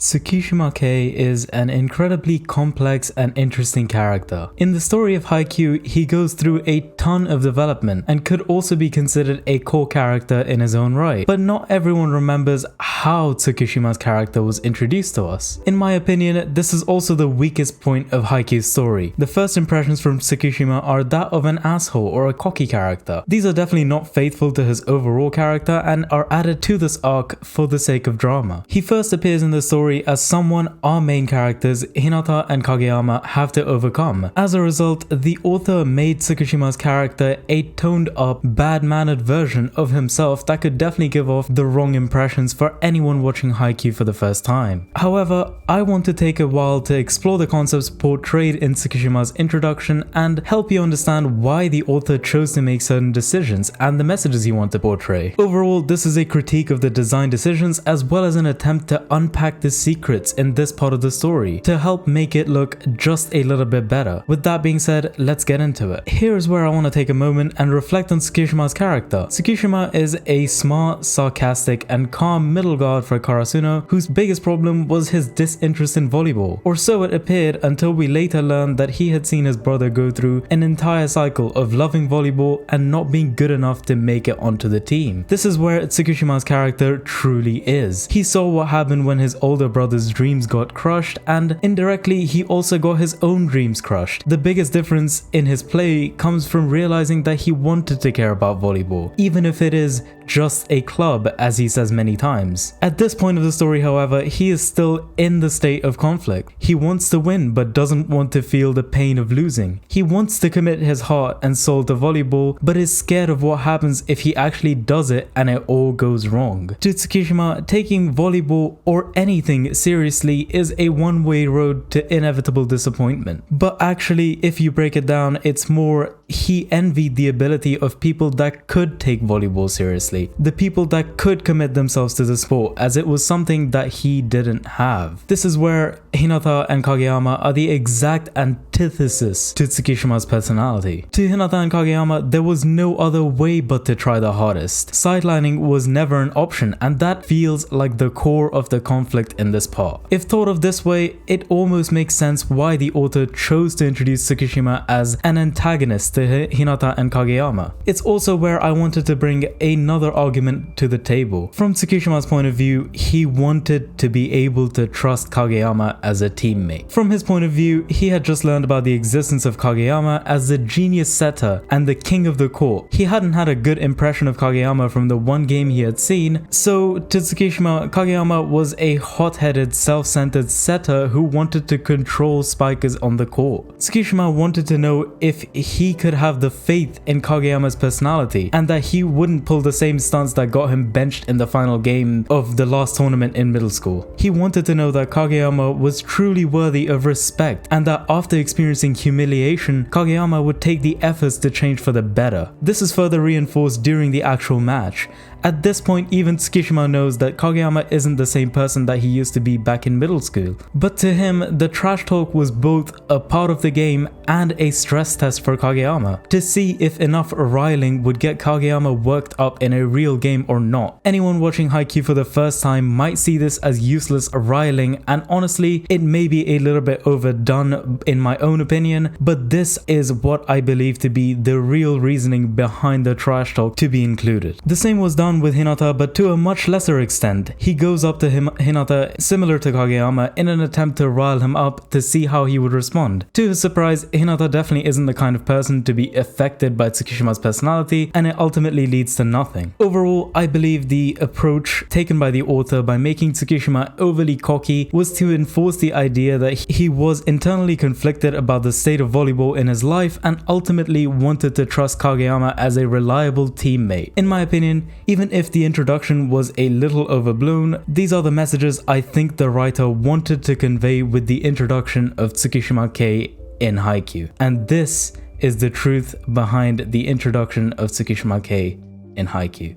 Tsukishima Kei is an incredibly complex and interesting character. In the story of Haikyuu, he goes through a ton of development and could also be considered a core character in his own right, but not everyone remembers how Tsukishima's character was introduced to us. In my opinion, this is also the weakest point of Haikyuu's story. The first impressions from Tsukishima are that of an asshole or a cocky character. These are definitely not faithful to his overall character and are added to this arc for the sake of drama. He first appears in the story as someone our main characters Hinata and Kageyama have to overcome. As a result, the author made Tsukishima's character a toned up, bad-mannered version of himself that could definitely give off the wrong impressions for anyone watching Haikyuu for the first time. However, I want to take a while to explore the concepts portrayed in Tsukishima's introduction and help you understand why the author chose to make certain decisions and the messages he wanted to portray. Overall, this is a critique of the design decisions as well as an attempt to unpack the secrets in this part of the story to help make it look just a little bit better. With that being said, let's get into it. Here's where I want to take a moment and reflect on Tsukishima's character. Tsukishima is a smart, sarcastic, and calm middle guard for Karasuno whose biggest problem was his disinterest in volleyball, or so it appeared until we later learned that he had seen his brother go through an entire cycle of loving volleyball and not being good enough to make it onto the team. This is where Tsukishima's character truly is. He saw what happened when his older brother's dreams got crushed, and indirectly he also got his own dreams crushed. The biggest difference in his play comes from realizing that he wanted to care about volleyball, even if it is just a club, as he says many times. At this point of the story, however, he is still in the state of conflict. He wants to win but doesn't want to feel the pain of losing. He wants to commit his heart and soul to volleyball but is scared of what happens if he actually does it and it all goes wrong. To Tsukishima, taking volleyball or anything seriously is a one-way road to inevitable disappointment. But actually, if you break it down, it's more he envied the ability of people that could take volleyball seriously, the people that could commit themselves to the sport, as it was something that he didn't have. This is where Hinata and Kageyama are the exact antithesis to Tsukishima's personality. To Hinata and Kageyama, there was no other way but to try the hardest. Sidelining was never an option, and that feels like the core of the conflict in this part. If thought of this way, it almost makes sense why the author chose to introduce Tsukishima as an antagonist to Hinata and Kageyama. It's also where I wanted to bring another argument to the table. From Tsukishima's point of view, he wanted to be able to trust Kageyama as a teammate. From his point of view, he had just learned about the existence of Kageyama as the genius setter and the king of the court. He hadn't had a good impression of Kageyama from the one game he had seen, so to Tsukishima, Kageyama was a hot-headed, self-centered setter who wanted to control spikers on the court. Tsukishima wanted to know if he could have the faith in Kageyama's personality and that he wouldn't pull the same stunts that got him benched in the final game of the last tournament in middle school. He wanted to know that Kageyama was truly worthy of respect and that after experiencing humiliation, Kageyama would take the efforts to change for the better. This is further reinforced during the actual match. At this point, even Tsukishima knows that Kageyama isn't the same person that he used to be back in middle school. But to him, the trash talk was both a part of the game and a stress test for Kageyama, to see if enough riling would get Kageyama worked up in a real game or not. Anyone watching Haikyuu for the first time might see this as useless riling, and honestly, it may be a little bit overdone in my own opinion, but this is what I believe to be the real reasoning behind the trash talk to be included. The same was done with Hinata, but to a much lesser extent. He goes up to Hinata similar to Kageyama in an attempt to rile him up to see how he would respond. To his surprise, Hinata definitely isn't the kind of person to be affected by Tsukishima's personality, and it ultimately leads to nothing. Overall, I believe the approach taken by the author by making Tsukishima overly cocky was to enforce the idea that he was internally conflicted about the state of volleyball in his life and ultimately wanted to trust Kageyama as a reliable teammate. In my opinion, even if the introduction was a little overblown, these are the messages I think the writer wanted to convey with the introduction of Tsukishima Kei in Haikyuu. And this is the truth behind the introduction of Tsukishima Kei in Haikyuu.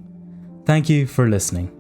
Thank you for listening.